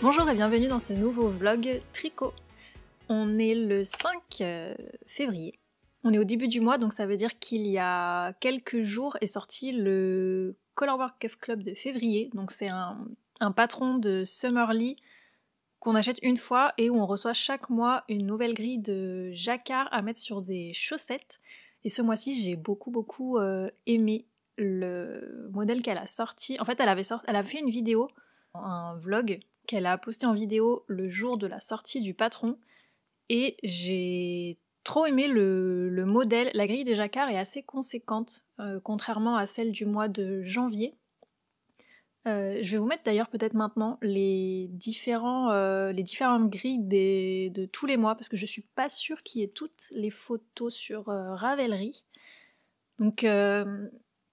Bonjour et bienvenue dans ce nouveau vlog tricot. On est le 5 février. On est au début du mois, donc ça veut dire qu'il y a quelques jours est sorti le Colorwork Cuff Club de février. Donc c'est un patron de Summerly qu'on achète une fois et où on reçoit chaque mois une nouvelle grille de jacquard à mettre sur des chaussettes. Et ce mois-ci, j'ai beaucoup aimé le modèle qu'elle a sorti. En fait, elle avait fait une vidéo, un vlog qu'elle a posté en vidéo le jour de la sortie du patron. Et j'ai trop aimé le modèle. La grille des jacquards est assez conséquente, contrairement à celle du mois de janvier. Je vais vous mettre d'ailleurs peut-être maintenant les différentes grilles de tous les mois, parce que je suis pas sûre qu'il y ait toutes les photos sur Ravelry. Donc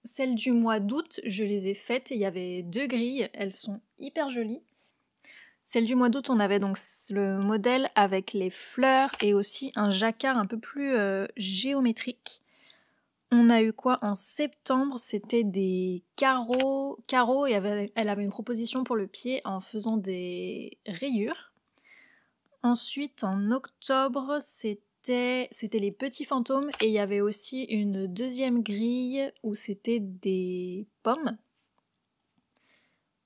celles du mois d'août, je les ai faites et il y avait 2 grilles, elles sont hyper jolies. Celle du mois d'août, on avait donc le modèle avec les fleurs et aussi un jacquard un peu plus géométrique. On a eu quoi en septembre? C'était des carreaux et elle avait une proposition pour le pied en faisant des rayures. Ensuite, en octobre, c'était les petits fantômes et il y avait aussi une deuxième grille où c'était des pommes.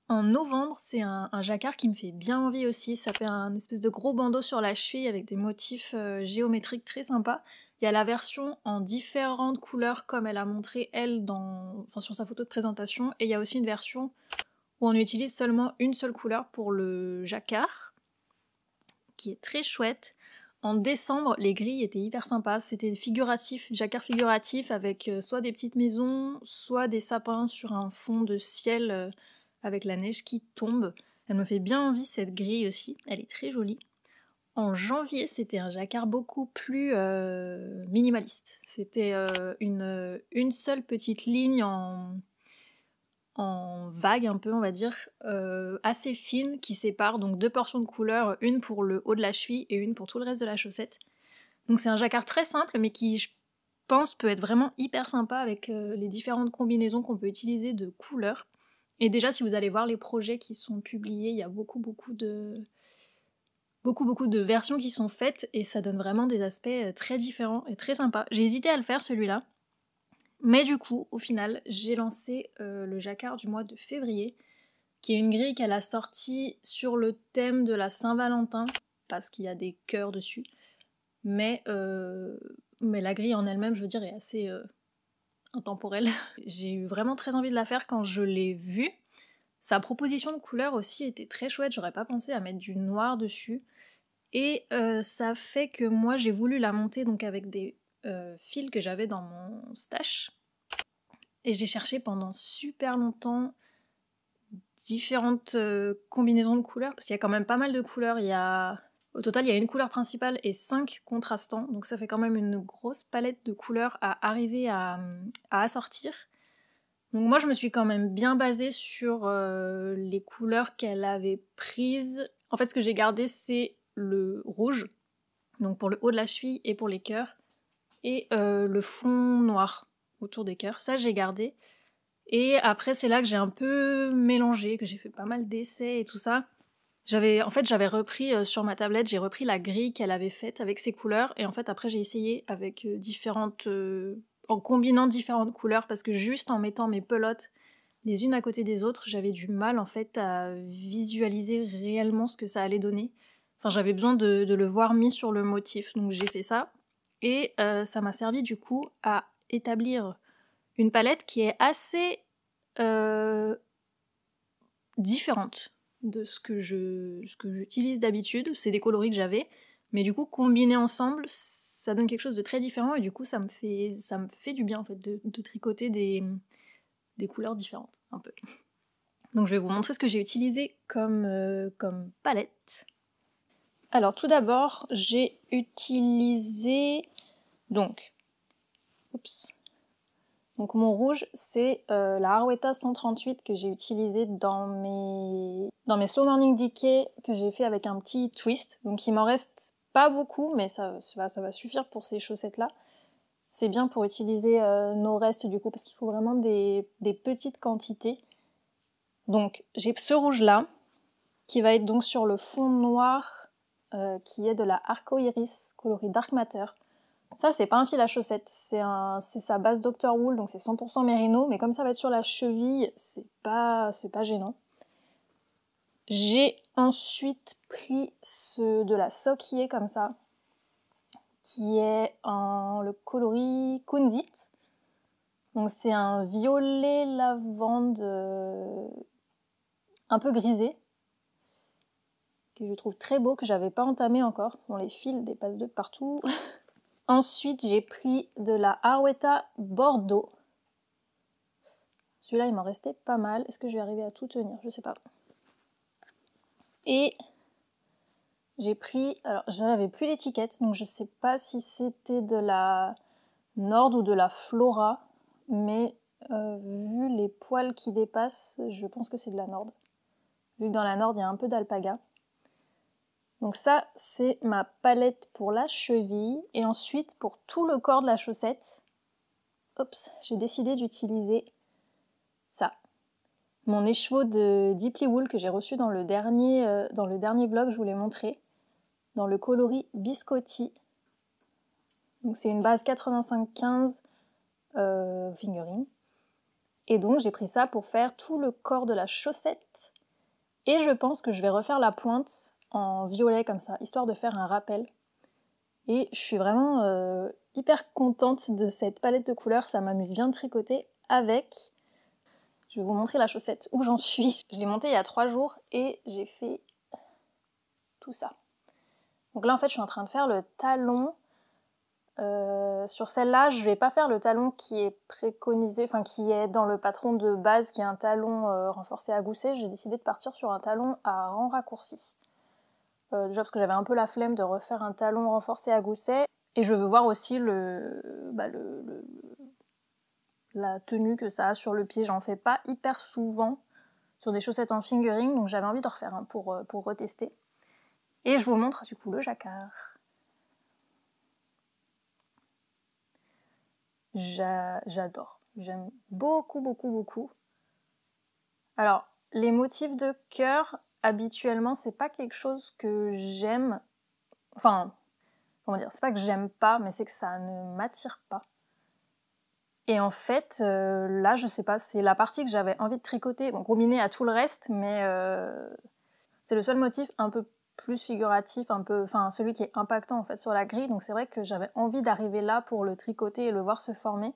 En novembre, c'est un jacquard qui me fait bien envie aussi. Ça fait un espèce de gros bandeau sur la cheville avec des motifs géométriques très sympas. Il y a la version en différentes couleurs comme elle a montré elle sur sa photo de présentation. Et il y a aussi une version où on utilise seulement une seule couleur pour le jacquard, qui est très chouette. En décembre, les grilles étaient hyper sympas. C'était figuratif, jacquard figuratif avec soit des petites maisons, soit des sapins sur un fond de ciel avec la neige qui tombe. Elle me fait bien envie cette grille aussi, elle est très jolie. En janvier, c'était un jacquard beaucoup plus minimaliste. C'était une seule petite ligne en vague un peu, on va dire, assez fine qui sépare donc 2 portions de couleur, une pour le haut de la cheville et une pour tout le reste de la chaussette. Donc c'est un jacquard très simple mais qui, je pense, peut être vraiment hyper sympa avec les différentes combinaisons qu'on peut utiliser de couleurs. Et déjà, si vous allez voir les projets qui sont publiés, il y a beaucoup de versions qui sont faites et ça donne vraiment des aspects très différents et très sympas. J'ai hésité à le faire celui-là, mais du coup, au final, j'ai lancé le jacquard du mois de février, qui est une grille qu'elle a sortie sur le thème de la Saint-Valentin, parce qu'il y a des cœurs dessus. Mais la grille en elle-même, je veux dire, est assez intemporelle. J'ai eu vraiment très envie de la faire quand je l'ai vue. Sa proposition de couleur aussi était très chouette, j'aurais pas pensé à mettre du noir dessus. Et ça fait que moi j'ai voulu la monter donc avec des fils que j'avais dans mon stash. Et j'ai cherché pendant super longtemps différentes combinaisons de couleurs, parce qu'il y a quand même pas mal de couleurs. Au total, il y a une couleur principale et 5 contrastants, donc ça fait quand même une grosse palette de couleurs à arriver à assortir. Donc moi je me suis quand même bien basée sur les couleurs qu'elle avait prises. En fait ce que j'ai gardé c'est le rouge, donc pour le haut de la cheville et pour les cœurs, et le fond noir autour des cœurs, ça j'ai gardé. Et après c'est là que j'ai un peu mélangé, que j'ai fait pas mal d'essais et tout ça. J'avais repris sur ma tablette, j'ai repris la grille qu'elle avait faite avec ses couleurs, et en fait après j'ai essayé avec en combinant différentes couleurs, parce que juste en mettant mes pelotes les unes à côté des autres, j'avais du mal en fait à visualiser réellement ce que ça allait donner. Enfin, j'avais besoin de le voir mis sur le motif, donc j'ai fait ça. Et ça m'a servi du coup à établir une palette qui est assez différente de ce que j'utilise d'habitude. C'est des coloris que j'avais, mais du coup combinés ensemble, ça donne quelque chose de très différent, et du coup ça me fait du bien en fait de tricoter des couleurs différentes, un peu. Donc je vais vous montrer ce que j'ai utilisé comme palette. Alors tout d'abord, j'ai utilisé donc mon rouge, c'est la Harwetta 138 que j'ai utilisé dans mes Slow Morning Decay, que j'ai fait avec un petit twist. Donc il m'en reste pas beaucoup, mais ça va suffire pour ces chaussettes-là. C'est bien pour utiliser nos restes du coup, parce qu'il faut vraiment des petites quantités. Donc j'ai ce rouge là, qui va être donc sur le fond noir, qui est de la Arco Iris coloris Dark Matter. Ça, c'est pas un fil à chaussettes, c'est sa base Dr. Wool, donc c'est 100% mérino, mais comme ça va être sur la cheville, c'est pas gênant. J'ai ensuite pris de la Sock-Ye comme ça, qui est en le coloris Kunzit. Donc c'est un violet lavande un peu grisé, que je trouve très beau, que j'avais pas entamé encore. Bon, les fils dépassent de partout. Ensuite, j'ai pris de la Harwetta Bordeaux. Celui-là, il m'en restait pas mal. Est-ce que je vais arriver à tout tenir? Je sais pas. Et j'ai pris... Alors, j'avais plus l'étiquette, donc je sais pas si c'était de la Nord ou de la Flora, mais vu les poils qui dépassent, je pense que c'est de la Nord. Vu que dans la Nord, il y a un peu d'alpaga. Donc ça, c'est ma palette pour la cheville. Et ensuite, pour tout le corps de la chaussette, j'ai décidé d'utiliser ça. Mon écheveau de Deeply Wool que j'ai reçu dans le dernier vlog, je vous l'ai montré, dans le coloris Biscotti. Donc c'est une base 85-15 fingering. Et donc j'ai pris ça pour faire tout le corps de la chaussette. Et je pense que je vais refaire la pointe en violet comme ça, histoire de faire un rappel. Et je suis vraiment hyper contente de cette palette de couleurs, ça m'amuse bien de tricoter avec. Je vais vous montrer la chaussette où j'en suis. Je l'ai montée il y a 3 jours et j'ai fait tout ça. Donc là en fait je suis en train de faire le talon. Sur celle-là, je vais pas faire le talon qui est préconisé, enfin qui est dans le patron de base, qui est un talon renforcé à gousset. J'ai décidé de partir sur un talon à rang raccourci. Déjà parce que j'avais un peu la flemme de refaire un talon renforcé à gousset. Et je veux voir aussi la tenue que ça a sur le pied. J'en fais pas hyper souvent sur des chaussettes en fingering, donc j'avais envie de refaire un pour retester. Et je vous montre du coup le jacquard. J'adore. J'aime beaucoup, beaucoup, beaucoup. Alors, les motifs de cœur, habituellement, c'est pas quelque chose que j'aime. Enfin, comment dire, c'est pas que j'aime pas, mais c'est que ça ne m'attire pas. Et en fait, là, je sais pas, c'est la partie que j'avais envie de tricoter, bon, combinée à tout le reste, mais c'est le seul motif un peu plus figuratif, enfin celui qui est impactant en fait sur la grille, donc c'est vrai que j'avais envie d'arriver là pour le tricoter et le voir se former.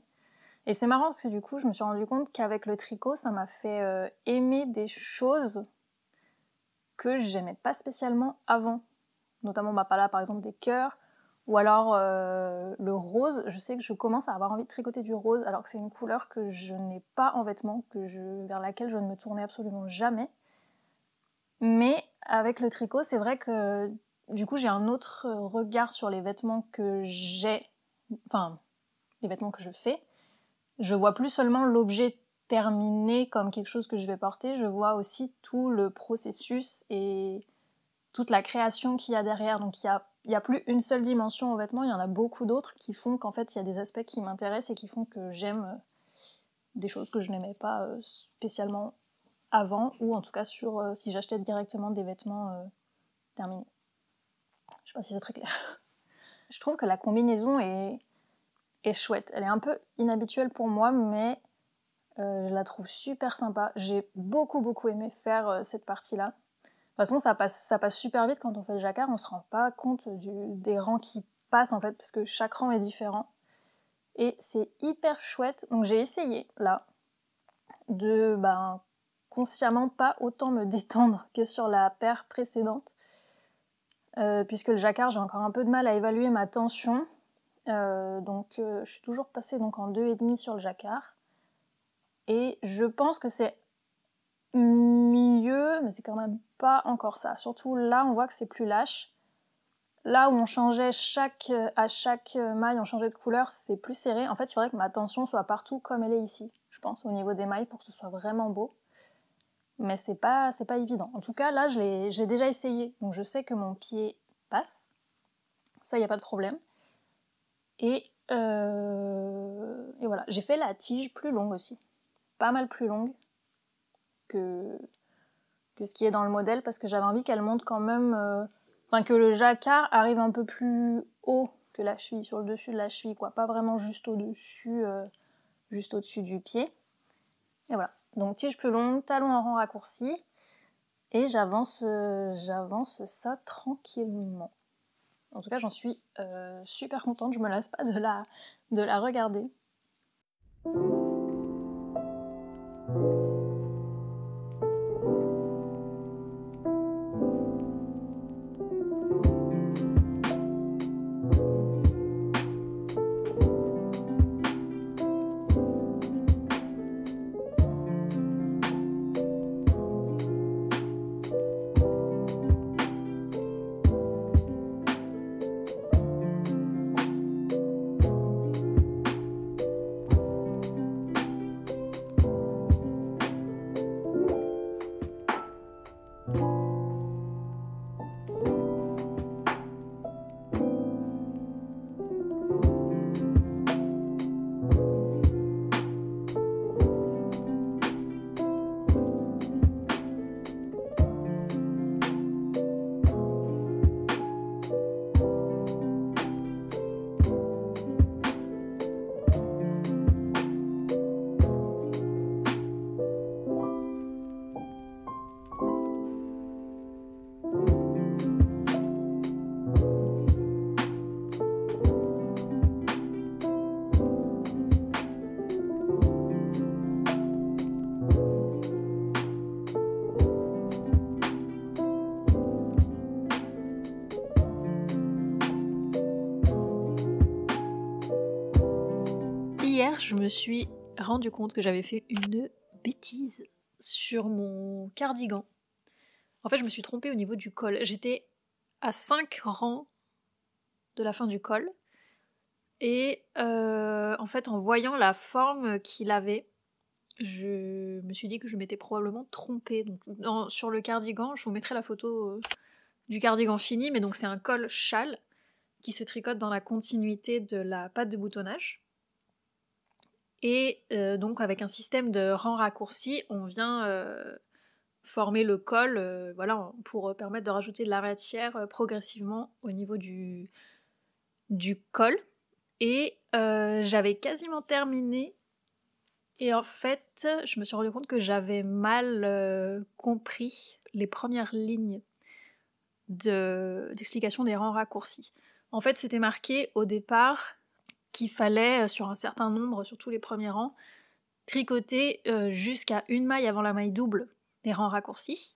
Et c'est marrant parce que du coup, je me suis rendu compte qu'avec le tricot, ça m'a fait aimer des choses que j'aimais pas spécialement avant. Notamment, là par exemple des cœurs, ou alors le rose. Je sais que je commence à avoir envie de tricoter du rose, alors que c'est une couleur que je n'ai pas en vêtements, vers laquelle je ne me tournais absolument jamais. Mais avec le tricot, c'est vrai que du coup, j'ai un autre regard sur les vêtements que j'ai, enfin, les vêtements que je fais. Je vois plus seulement l'objet terminé comme quelque chose que je vais porter, je vois aussi tout le processus et toute la création qu'il y a derrière. Donc il y a plus une seule dimension au vêtement, il y en a beaucoup d'autres qui font qu'en fait il y a des aspects qui m'intéressent et qui font que j'aime des choses que je n'aimais pas spécialement avant, ou en tout cas si j'achetais directement des vêtements terminés. Je sais pas si c'est très clair. Je trouve que la combinaison est chouette. Elle est un peu inhabituelle pour moi, mais je la trouve super sympa. J'ai beaucoup beaucoup aimé faire cette partie-là. De toute façon, ça passe super vite quand on fait le jacquard, on se rend pas compte des rangs qui passent en fait, parce que chaque rang est différent. Et c'est hyper chouette. Donc j'ai essayé là de consciemment pas autant me détendre que sur la paire précédente. Puisque le jacquard, j'ai encore un peu de mal à évaluer ma tension. Donc je suis toujours passée donc, en 2,5 sur le jacquard. Et je pense que c'est mieux, mais c'est quand même pas encore ça. Surtout là, on voit que c'est plus lâche. Là où on changeait à chaque maille, on changeait de couleur, c'est plus serré. En fait, il faudrait que ma tension soit partout comme elle est ici, je pense, au niveau des mailles, pour que ce soit vraiment beau. Mais c'est pas évident. En tout cas, là, je l'ai déjà essayé. Donc je sais que mon pied passe. Ça, il n'y a pas de problème. Et voilà. J'ai fait la tige plus longue aussi. Pas mal plus longue que que ce qui est dans le modèle, parce que j'avais envie qu'elle monte quand même... Enfin, que le jacquard arrive un peu plus haut que la cheville, sur le dessus de la cheville, quoi. Pas vraiment juste au-dessus, juste au-dessus du pied. Et voilà. Donc tige plus longue, talon en rang raccourci. Et j'avance ça tranquillement. En tout cas, j'en suis super contente. Je me lasse pas de la regarder. Hier, je me suis rendu compte que j'avais fait une bêtise sur mon cardigan. En fait, je me suis trompée au niveau du col. J'étais à 5 rangs de la fin du col. Et en fait, en voyant la forme qu'il avait, je me suis dit que je m'étais probablement trompée. Donc, sur le cardigan, je vous mettrai la photo du cardigan fini, mais donc c'est un col châle qui se tricote dans la continuité de la patte de boutonnage. Et donc avec un système de rangs raccourcis, on vient former le col voilà, pour permettre de rajouter de la matière progressivement au niveau du col. Et j'avais quasiment terminé. Et en fait, je me suis rendu compte que j'avais mal compris les premières lignes d'explication des rangs raccourcis. En fait, c'était marqué au départ qu'il fallait, sur un certain nombre, sur tous les premiers rangs, tricoter jusqu'à une maille avant la maille double des rangs raccourcis.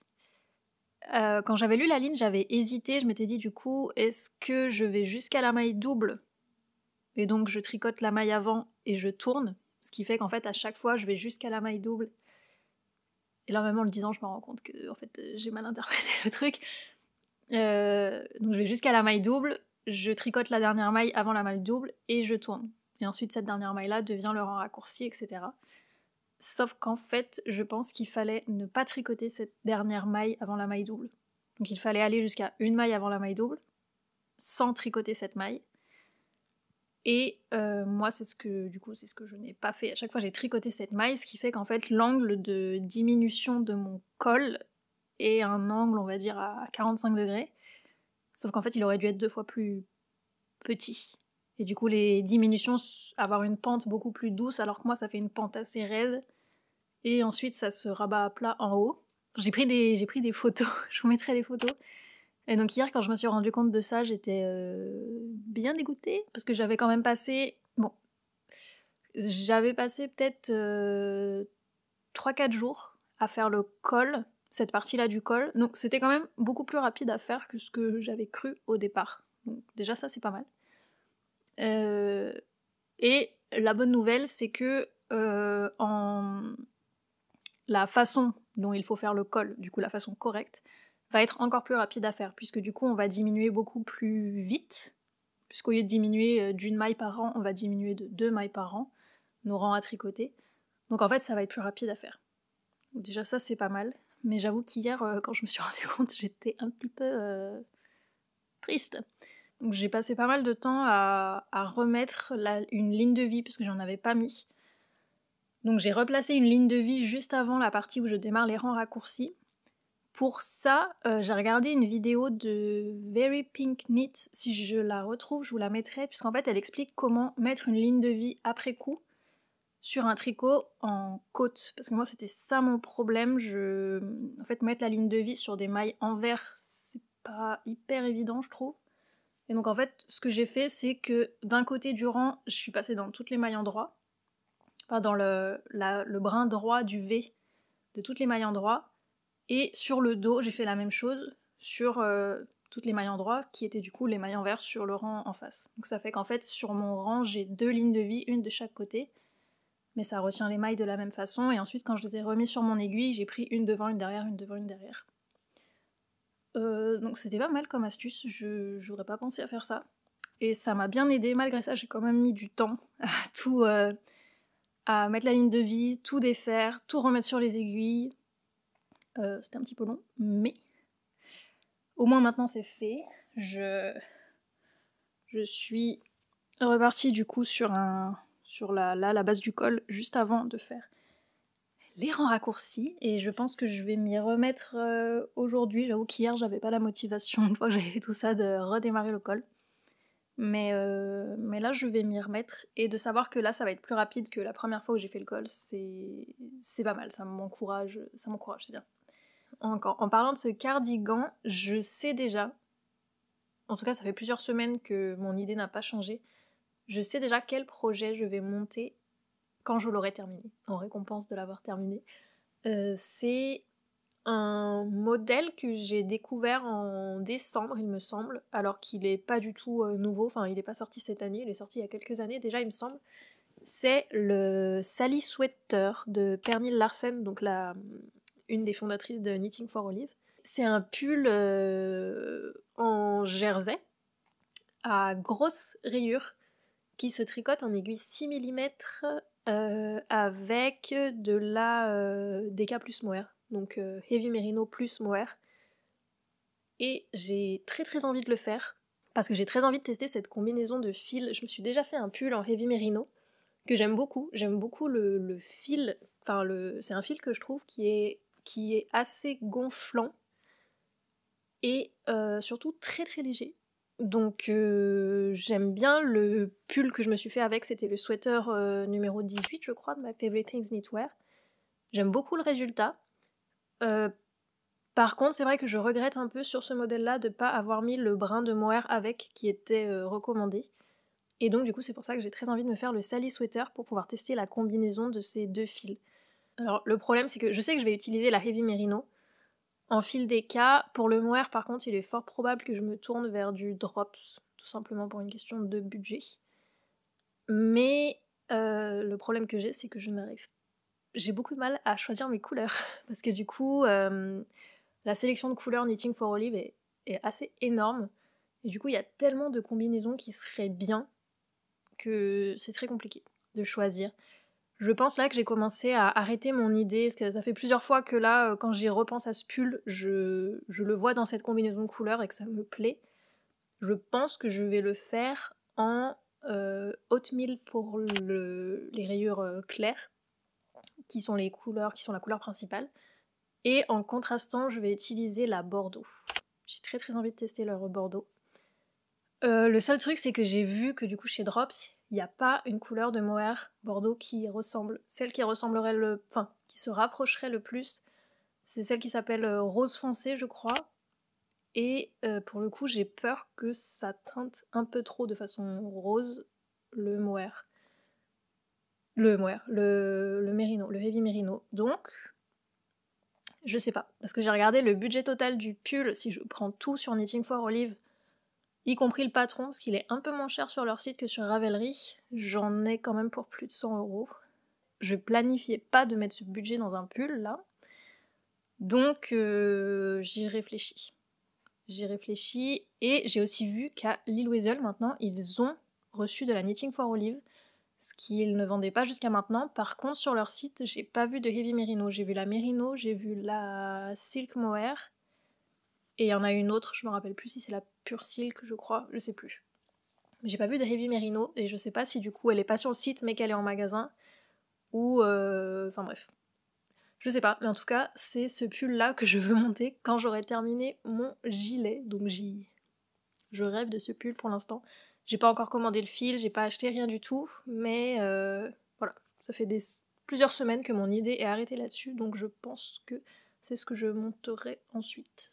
Quand j'avais lu la ligne, j'avais hésité, je m'étais dit du coup, est-ce que je vais jusqu'à la maille double et donc je tricote la maille avant et je tourne, ce qui fait qu'en fait à chaque fois je vais jusqu'à la maille double. Et là même en le disant, je me rends compte que en fait j'ai mal interprété le truc. Donc je vais jusqu'à la maille double, je tricote la dernière maille avant la maille double et je tourne. Et ensuite cette dernière maille là devient le rang raccourci, etc. Sauf qu'en fait, je pense qu'il fallait ne pas tricoter cette dernière maille avant la maille double. Donc il fallait aller jusqu'à une maille avant la maille double, sans tricoter cette maille. Et moi, c'est ce que je n'ai pas fait. À chaque fois, j'ai tricoté cette maille, ce qui fait qu'en fait, l'angle de diminution de mon col est un angle, on va dire, à 45 degrés. Sauf qu'en fait, il aurait dû être 2 fois plus petit. Et du coup, les diminutions, avoir une pente beaucoup plus douce, alors que moi, ça fait une pente assez raide. Et ensuite, ça se rabat à plat en haut. J'ai pris des photos, je vous mettrai des photos. Et donc hier, quand je me suis rendu compte de ça, j'étais bien dégoûtée, parce que j'avais quand même passé... Bon, j'avais passé peut-être 3-4 jours à faire le col, cette partie-là du col. Donc c'était quand même beaucoup plus rapide à faire que ce que j'avais cru au départ. Donc déjà ça, c'est pas mal. Et la bonne nouvelle, c'est que la façon dont il faut faire le col, du coup la façon correcte, va être encore plus rapide à faire, puisque du coup on va diminuer beaucoup plus vite, puisqu'au lieu de diminuer d'une maille par rang, on va diminuer de 2 mailles par rang, nos rangs à tricoter. Donc en fait ça va être plus rapide à faire. Donc déjà ça c'est pas mal, mais j'avoue qu'hier quand je me suis rendu compte, j'étais un petit peu triste. Donc j'ai passé pas mal de temps à remettre une ligne de vie, puisque j'en avais pas mis. Donc j'ai replacé une ligne de vie juste avant la partie où je démarre les rangs raccourcis, Pour ça, j'ai regardé une vidéo de Very Pink Knit. Si je la retrouve, je vous la mettrai, puisqu'en fait, elle explique comment mettre une ligne de vie après coup sur un tricot en côte. Parce que moi, c'était ça mon problème. En fait, mettre la ligne de vie sur des mailles envers, c'est pas hyper évident, je trouve. Et donc, en fait, ce que j'ai fait, c'est que d'un côté du rang, je suis passée dans toutes les mailles endroits. Enfin, dans le brin droit du V de toutes les mailles endroits. Et sur le dos, j'ai fait la même chose sur toutes les mailles endroits, qui étaient du coup les mailles envers sur le rang en face. Donc ça fait qu'en fait, sur mon rang, j'ai 2 lignes de vie, une de chaque côté, mais ça retient les mailles de la même façon, et ensuite, quand je les ai remis sur mon aiguille, j'ai pris une devant, une derrière, une devant, une derrière. Donc c'était pas mal comme astuce, j'aurais pas pensé à faire ça. Et ça m'a bien aidé, malgré ça, j'ai quand même mis du temps à tout... à mettre la ligne de vie, tout défaire, tout remettre sur les aiguilles. C'était un petit peu long, mais au moins maintenant c'est fait. Je suis repartie du coup sur la base du col juste avant de faire les rangs raccourcis, et je pense que je vais m'y remettre aujourd'hui. J'avoue qu'hier j'avais pas la motivation, une fois que j'avais fait tout ça, de redémarrer le col. Mais là je vais m'y remettre, et de savoir que là ça va être plus rapide que la première fois où j'ai fait le col, c'est pas mal, ça m'encourage, c'est bien. En parlant de ce cardigan, je sais déjà, en tout cas ça fait plusieurs semaines que mon idée n'a pas changé, je sais déjà quel projet je vais monter quand je l'aurai terminé, en récompense de l'avoir terminé. C'est un modèle que j'ai découvert en décembre, il me semble, alors qu'il est pas du tout nouveau, enfin il est pas sorti cette année, il est sorti il y a quelques années déjà, il me semble. C'est le Sally Sweater de Pernille Larsen, donc une des fondatrices de Knitting for Olive. C'est un pull en jersey à grosses rayures qui se tricote en aiguille 6 mm avec de la DK plus mohair, donc Heavy Merino plus mohair. Et j'ai très très envie de le faire parce que j'ai très envie de tester cette combinaison de fils. Je me suis déjà fait un pull en Heavy Merino que j'aime beaucoup. J'aime beaucoup le fil. Enfin, c'est un fil que je trouve qui est assez gonflant et surtout très très léger. Donc j'aime bien le pull que je me suis fait avec, c'était le sweater numéro 18 je crois de ma Favorite Things Knitwear. J'aime beaucoup le résultat. Par contre c'est vrai que je regrette un peu sur ce modèle là de ne pas avoir mis le brin de mohair avec qui était recommandé. Et donc du coup c'est pour ça que j'ai très envie de me faire le Sally Sweater pour pouvoir tester la combinaison de ces deux fils. Alors le problème c'est que je sais que je vais utiliser la Heavy Merino en fil DK. Pour le mohair par contre il est fort probable que je me tourne vers du Drops, tout simplement pour une question de budget. Mais le problème que j'ai c'est que j'ai beaucoup de mal à choisir mes couleurs parce que du coup la sélection de couleurs Knitting for Olive est assez énorme et du coup il y a tellement de combinaisons qui seraient bien que c'est très compliqué de choisir. Je pense là que j'ai commencé à arrêter mon idée, parce que ça fait plusieurs fois que là, quand j'y repense à ce pull, je le vois dans cette combinaison de couleurs et que ça me plaît. Je pense que je vais le faire en oatmeal pour les rayures claires, qui sont la couleur principale. Et en contrastant, je vais utiliser la Bordeaux. J'ai très très envie de tester leur Bordeaux. Le seul truc, c'est que j'ai vu que du coup chez Drops, il n'y a pas une couleur de mohair Bordeaux qui ressemble. Celle qui ressemblerait qui se rapprocherait le plus, c'est celle qui s'appelle rose foncé, je crois. Et pour le coup, j'ai peur que ça teinte un peu trop de façon rose le mohair. Le mérino, le heavy mérino. Donc, je sais pas. Parce que j'ai regardé le budget total du pull, si je prends tout sur Knitting for Olive, y compris le patron, parce qu'il est un peu moins cher sur leur site que sur Ravelry. J'en ai quand même pour plus de 100 €. Je planifiais pas de mettre ce budget dans un pull, là. Donc, j'y réfléchis. Et j'ai aussi vu qu'à Lil Weasel, maintenant, ils ont reçu de la Knitting for Olive, ce qu'ils ne vendaient pas jusqu'à maintenant. Par contre, sur leur site, j'ai pas vu de Heavy Merino. J'ai vu la Merino, j'ai vu la Silk Mohair, et il y en a une autre, je me rappelle plus si c'est la Pure Silk, je crois, je sais plus. Mais j'ai pas vu de Heavy Merino, et je sais pas si du coup elle est pas sur le site mais qu'elle est en magasin, ou... Enfin bref. Je sais pas, mais en tout cas, c'est ce pull-là que je veux monter quand j'aurai terminé mon gilet. Donc je rêve de ce pull pour l'instant. J'ai pas encore commandé le fil, j'ai pas acheté rien du tout, mais voilà, ça fait plusieurs semaines que mon idée est arrêtée là-dessus, donc je pense que c'est ce que je monterai ensuite.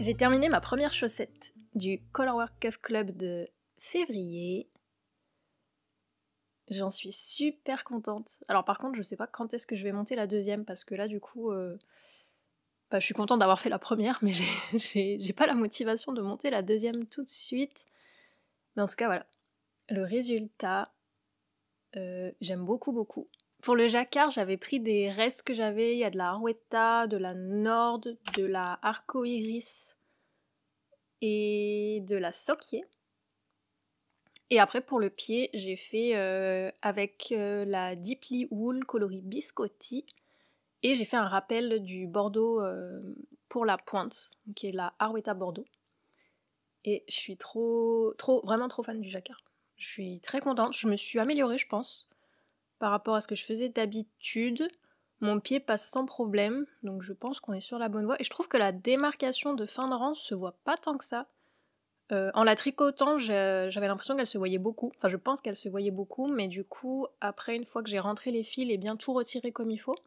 J'ai terminé ma première chaussette du Colorwork Cuff Club de février. J'en suis super contente. Alors par contre, je sais pas quand est-ce que je vais monter la deuxième, parce que là du coup, je suis contente d'avoir fait la première, mais j'ai pas la motivation de monter la deuxième tout de suite. Mais en tout cas voilà, le résultat, j'aime beaucoup beaucoup. Pour le jacquard, j'avais pris des restes que j'avais, il y a de la Arwetta, de la Nord, de la Arco Iris et de la Soquier. Et après pour le pied, j'ai fait avec la Deeply Wool coloris biscotti, et j'ai fait un rappel du Bordeaux pour la pointe, qui est la Arwetta Bordeaux. Et je suis vraiment trop fan du jacquard. Je suis très contente, je me suis améliorée je pense, par rapport à ce que je faisais d'habitude. Mon pied passe sans problème, donc je pense qu'on est sur la bonne voie. Et je trouve que la démarcation de fin de rang se voit pas tant que ça. En la tricotant, j'avais l'impression qu'elle se voyait beaucoup. Enfin, je pense qu'elle se voyait beaucoup, mais du coup, après, une fois que j'ai rentré les fils et bien tout retiré comme il faut,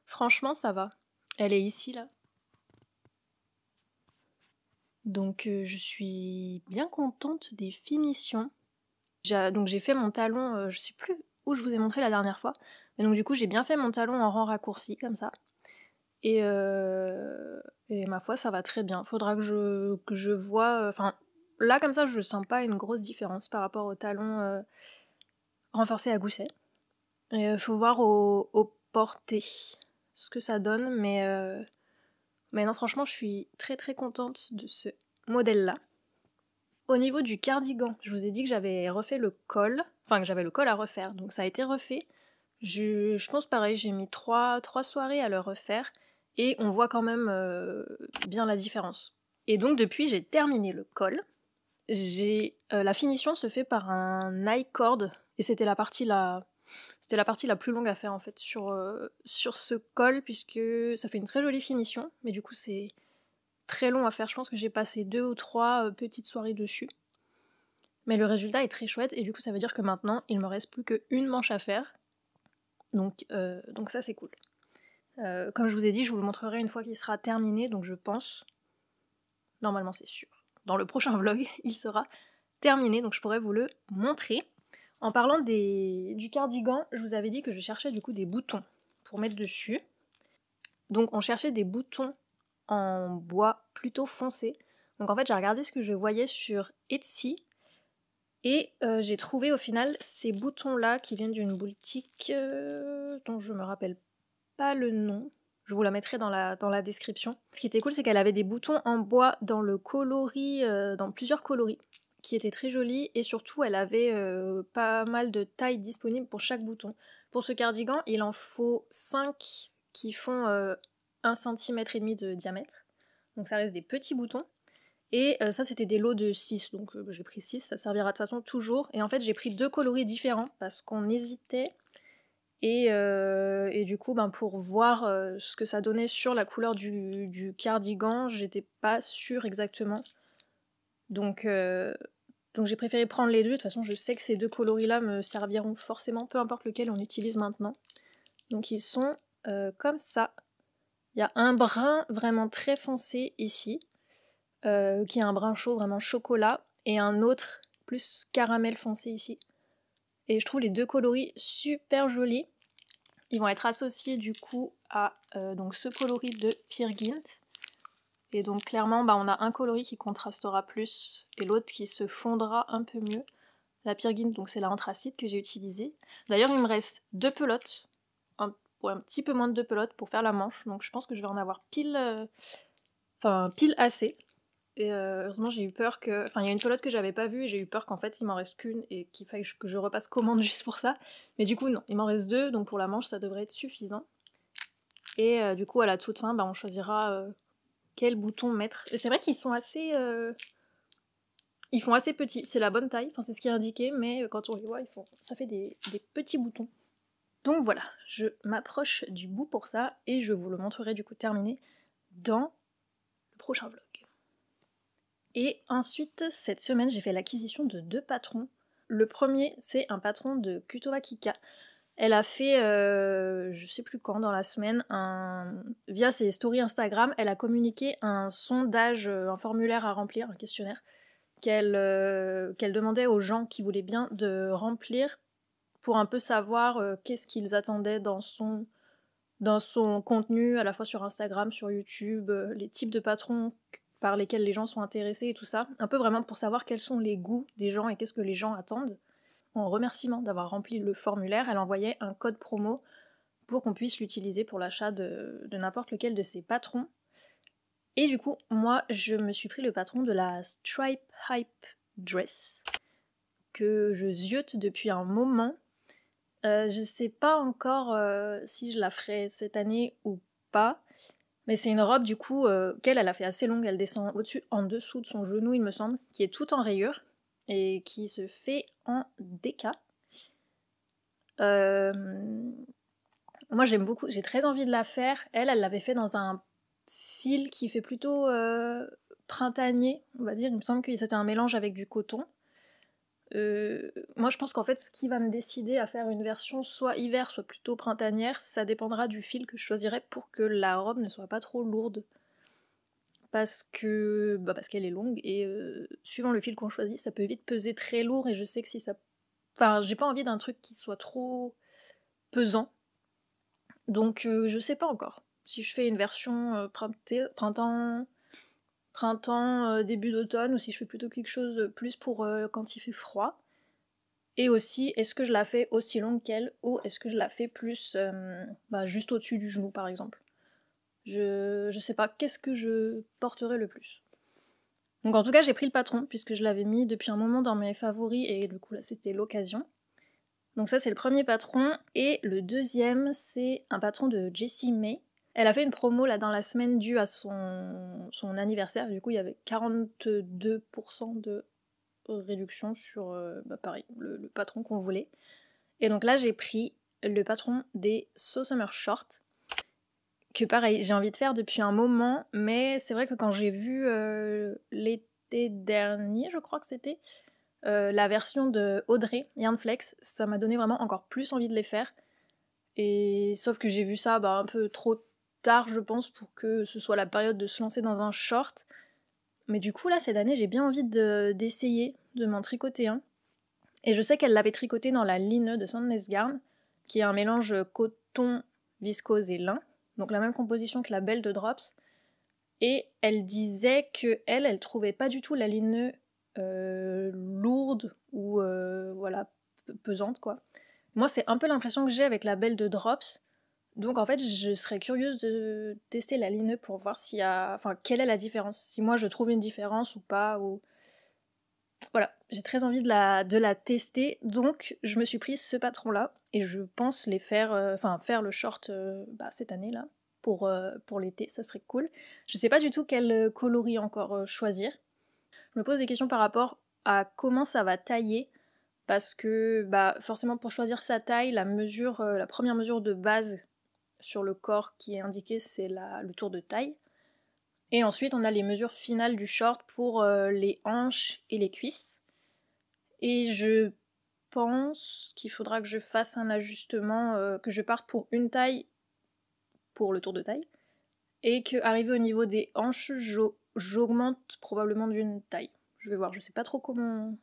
franchement, ça va. Elle est ici, là. Donc, je suis bien contente des finitions. Donc, j'ai fait mon talon, je sais plus où je vous ai montré la dernière fois, mais donc, du coup, j'ai bien fait mon talon en rang raccourci, comme ça. Et ma foi, ça va très bien. Faudra que je vois... Enfin, là, comme ça, je sens pas une grosse différence par rapport au talon renforcé à gousset. Il faut voir au porté ce que ça donne, mais non, franchement, je suis très très contente de ce modèle-là. Au niveau du cardigan, je vous ai dit que j'avais refait le col, enfin que j'avais le col à refaire, donc ça a été refait. Je pense pareil, j'ai mis 3 soirées à le refaire, et on voit quand même bien la différence. Et donc depuis, j'ai terminé le col. La finition se fait par un I-cord, et c'était la partie la plus longue à faire en fait sur ce col, puisque ça fait une très jolie finition, mais du coup c'est très long à faire. Je pense que j'ai passé 2 ou 3 petites soirées dessus. Mais le résultat est très chouette, et du coup ça veut dire que maintenant il me reste plus qu'une manche à faire. Donc ça c'est cool. Comme je vous ai dit, je vous le montrerai une fois qu'il sera terminé, donc je pense, normalement c'est sûr, dans le prochain vlog, il sera terminé, donc je pourrais vous le montrer. En parlant du cardigan, je vous avais dit que je cherchais du coup des boutons pour mettre dessus. Donc on cherchait des boutons en bois plutôt foncé. Donc en fait j'ai regardé ce que je voyais sur Etsy, et j'ai trouvé au final ces boutons là qui viennent d'une boutique dont je me rappelle pas le nom. Je vous la mettrai dans la description. Ce qui était cool, c'est qu'elle avait des boutons en bois dans le coloris, dans plusieurs coloris. qui était très jolie, et surtout elle avait pas mal de tailles disponibles pour chaque bouton. Pour ce cardigan, il en faut 5 qui font 1,5 cm de diamètre, donc ça reste des petits boutons. Et ça c'était des lots de 6, donc j'ai pris 6, ça servira de toute façon toujours. Et en fait j'ai pris 2 coloris différents parce qu'on hésitait. Et du coup, pour voir ce que ça donnait sur la couleur du cardigan, j'étais pas sûre exactement. Donc j'ai préféré prendre les deux. De toute façon, je sais que ces 2 coloris-là me serviront forcément, peu importe lequel on utilise maintenant. Donc ils sont comme ça. Il y a un brun vraiment très foncé ici, qui est un brun chaud, vraiment chocolat, et un autre plus caramel foncé ici. Et je trouve les 2 coloris super jolis. Ils vont être associés du coup à donc ce coloris de Peer Gynt. Et donc clairement on a un coloris qui contrastera plus et l'autre qui se fondra un peu mieux. La Peer Gynt, donc c'est la anthracite que j'ai utilisée. D'ailleurs il me reste 2 pelotes, un petit peu moins de 2 pelotes pour faire la manche. Donc je pense que je vais en avoir pile assez. Et heureusement j'ai eu peur que... Enfin il y a une pelote que j'avais pas vue et j'ai eu peur qu'en fait il m'en reste qu'une et qu'il faille que je repasse commande juste pour ça. Mais du coup non, il m'en reste 2, donc pour la manche ça devrait être suffisant. Et du coup à la toute fin on choisira quel bouton mettre. Et c'est vrai qu'ils sont assez... Ils font assez petits, c'est la bonne taille, enfin c'est ce qui est indiqué, mais quand on les voit, ça fait des petits boutons. Donc voilà, je m'approche du bout pour ça et je vous le montrerai du coup terminé dans le prochain vlog. Et ensuite, cette semaine, j'ai fait l'acquisition de 2 patrons. Le premier, c'est un patron de Kutova Kika. Elle a fait, je sais plus quand dans la semaine, via ses stories Instagram, elle a communiqué un sondage, un formulaire à remplir, un questionnaire, qu'elle demandait aux gens qui voulaient bien de remplir pour un peu savoir qu'est-ce qu'ils attendaient dans son contenu, à la fois sur Instagram, sur YouTube, les types de patrons par lesquels les gens sont intéressés et tout ça. Un peu vraiment pour savoir quels sont les goûts des gens et qu'est-ce que les gens attendent. En remerciement d'avoir rempli le formulaire, elle envoyait un code promo pour qu'on puisse l'utiliser pour l'achat de n'importe lequel de ses patrons. Et du coup, moi, je me suis pris le patron de la Stripe Hype Dress, que je ziote depuis un moment. Je sais pas encore si je la ferai cette année ou pas, mais c'est une robe du coup qu'elle a fait assez longue, elle descend au-dessus, en dessous de son genou il me semble, qui est toute en rayures et qui se fait en déca. Moi j'aime beaucoup, j'ai très envie de la faire. Elle l'avait fait dans un fil qui fait plutôt printanier, on va dire. Il me semble que c'était un mélange avec du coton. Moi je pense qu'en fait ce qui va me décider à faire une version soit hiver soit plutôt printanière, ça dépendra du fil que je choisirai pour que la robe ne soit pas trop lourde. Parce qu'elle est longue et suivant le fil qu'on choisit ça peut vite peser très lourd et je sais que si ça... Enfin j'ai pas envie d'un truc qui soit trop pesant. Donc je sais pas encore si je fais une version printemps, début d'automne, ou si je fais plutôt quelque chose plus pour quand il fait froid. Et aussi, est-ce que je la fais aussi longue qu'elle, ou est-ce que je la fais plus juste au-dessus du genou par exemple. Je sais pas, qu'est-ce que je porterai le plus. Donc en tout cas j'ai pris le patron, puisque je l'avais mis depuis un moment dans mes favoris, et du coup là c'était l'occasion. Donc ça c'est le premier patron, et le deuxième c'est un patron de Jessie May. Elle a fait une promo là dans la semaine due à son anniversaire, du coup il y avait 42% de réduction sur pareil, le patron qu'on voulait. Et donc là j'ai pris le patron des So Summer Short, que pareil j'ai envie de faire depuis un moment, mais c'est vrai que quand j'ai vu l'été dernier, je crois que c'était, la version de Audrey Yarnflex, ça m'a donné vraiment encore plus envie de les faire. Et sauf que j'ai vu ça un peu trop tard, je pense, pour que ce soit la période de se lancer dans un short. Mais du coup, là, cette année, j'ai bien envie d'essayer de m'en tricoter un. Et je sais qu'elle l'avait tricoté dans la Line de Sandnes Garn, qui est un mélange coton, viscose et lin. Donc la même composition que la Belle de Drops. Et elle disait que elle trouvait pas du tout la Line lourde ou pesante, quoi. Moi, c'est un peu l'impression que j'ai avec la Belle de Drops. Donc en fait, je serais curieuse de tester la Line pour voir quelle est la différence. Si moi je trouve une différence ou pas. voilà, j'ai très envie de la tester, donc je me suis prise ce patron-là, et je pense les faire, faire le short cette année-là, pour l'été, ça serait cool. Je sais pas du tout quel coloris encore choisir. Je me pose des questions par rapport à comment ça va tailler, parce que forcément pour choisir sa taille, la première mesure de base sur le corps qui est indiquée, c'est le tour de taille. Et ensuite on a les mesures finales du short pour les hanches et les cuisses. Et je pense qu'il faudra que je fasse un ajustement, que je parte pour une taille pour le tour de taille, et qu'arrivé au niveau des hanches, j'augmente probablement d'une taille. Je vais voir, je sais pas trop comment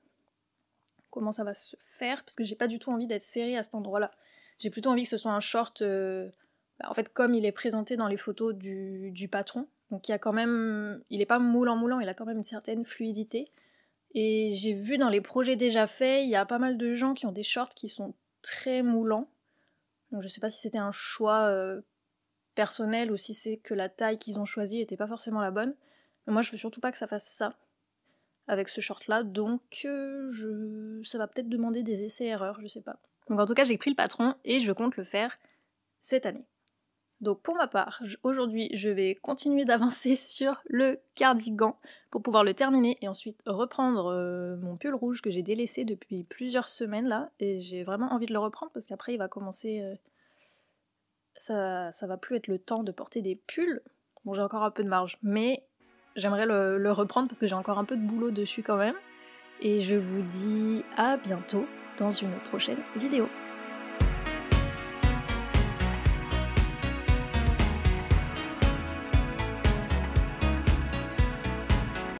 ça va se faire, parce que j'ai pas du tout envie d'être serrée à cet endroit-là. J'ai plutôt envie que ce soit un short, en fait, comme il est présenté dans les photos du patron. Donc il y a quand même, il est pas moulant, il a quand même une certaine fluidité. Et j'ai vu dans les projets déjà faits, il y a pas mal de gens qui ont des shorts qui sont très moulants. Donc je sais pas si c'était un choix personnel ou si c'est que la taille qu'ils ont choisie était pas forcément la bonne. Mais moi je veux surtout pas que ça fasse ça avec ce short là, donc ça va peut-être demander des essais-erreurs, je sais pas. Donc en tout cas j'ai pris le patron et je compte le faire cette année. Donc pour ma part, aujourd'hui je vais continuer d'avancer sur le cardigan pour pouvoir le terminer et ensuite reprendre mon pull rouge que j'ai délaissé depuis plusieurs semaines là, et j'ai vraiment envie de le reprendre parce qu'après il va commencer... ça va plus être le temps de porter des pulls. Bon, j'ai encore un peu de marge, mais j'aimerais le reprendre parce que j'ai encore un peu de boulot dessus quand même. Et je vous dis à bientôt dans une prochaine vidéo.